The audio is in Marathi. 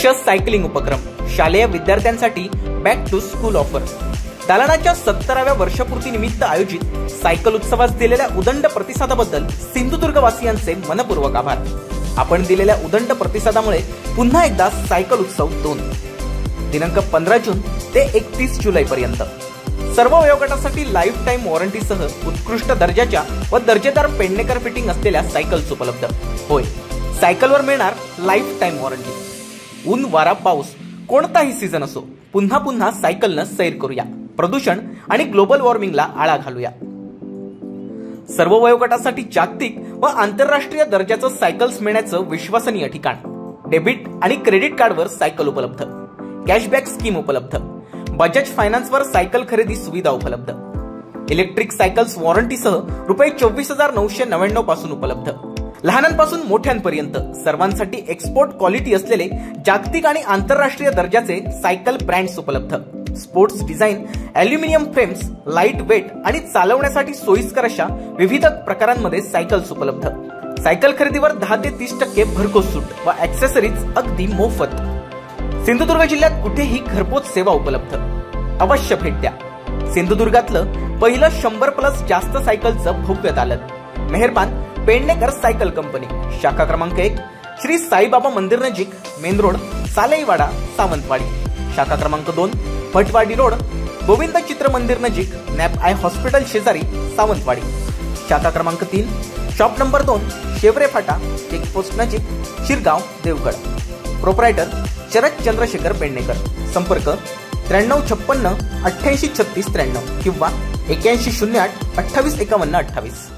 दक्ष सायकलिंग उपक्रम, शालेय विद्यार्थ्यांसाठी बॅक टू स्कूल ऑफर। दालनाच्या 70व्या वर्षपूर्तीनिमित्त आयोजित सायकल उत्सवास दिलेल्या उदंड प्रतिसादाबद्दल सिंधुदुर्गवासियांचे मनपूर्वक आभार। आपण दिलेल्या उदंड प्रतिसादामुळे पुन्हा एकदा सायकल उत्सव 2 दिनांक 15 जून ते 31 जुलै पर्यंत सर्व वयोगटासाठी लाईफ टाइम वॉरंटीसह उत्कृष्ट दर्जाच्या व दर्जेदार पेडणेकर फिटिंग असलेल्या सायकल्स उपलब्ध। होय, सायकलवर मिळणार लाईफ टाइम वॉरंटी। ऊन वारा पाऊस कोणताही सीझन असो, पुन्हा पुन्हा सायकलनं सैर करूया, प्रदूषण आणि ग्लोबल वॉर्मिंगला आळा घालूया। सर्व वयोगटासाठी जागतिक व आंतरराष्ट्रीय दर्जाचं सायकल्स मिळण्याचं विश्वसनीय ठिकाण। डेबिट आणि क्रेडिट कार्डवर सायकल उपलब्ध, कॅशबॅक स्कीम उपलब्ध, बजाज फायनान्सवर सायकल खरेदी सुविधा उपलब्ध, इलेक्ट्रिक सायकल्स वॉरंटीसह ₹24,999 पासून उपलब्ध। लहानांपासून मोठ्यांपर्यंत सर्वांसाठी एक्सपोर्ट क्वालिटी असलेले जागतिक आणि आंतरराष्ट्रीय दर्जाचे सायकल ब्रँड्स उपलब्ध। Sports design, aluminium frames, light weight आणि चालवण्यासाठी सोयीस्कर अशा विविध प्रकारांमध्ये सायकल्स उपलब्ध। सायकल खरेदीवर 10 ते 30% भरघोस सूट व ॲक्सेसरीज अगदी मोफत। सिंधुदुर्ग जिल्ह्यात कुठेही घरपोच सेवा उपलब्ध। अवश्य भेट द्या। सिंधुदुर्गातलं पहिलं 100+ जास्त सायकलचं भव्य दालन। मेहरबान पेडणेकर सायकल कंपनी, शाखा क्रमांक 1, श्री साईबाबा मंदिर नजीक, मेन रोड, सालेवाडा, सावंतवाडी। शाखा क्रमांक 2, भटवाडी रोड, गोविंद चित्र मंदिर नजीक, नॅप आय हॉस्पिटल शेजारी, सावंतवाडी। शाखा क्रमांक 3, शॉप नंबर 2, शेवरे फाटा, चेकपोस्ट नजीक, शिरगाव, देवगड। प्रोप्रायटर शरद चंद्रशेखर पेडणेकर। संपर्क 9356 88 36 93 किंवा 8108 28 51 28।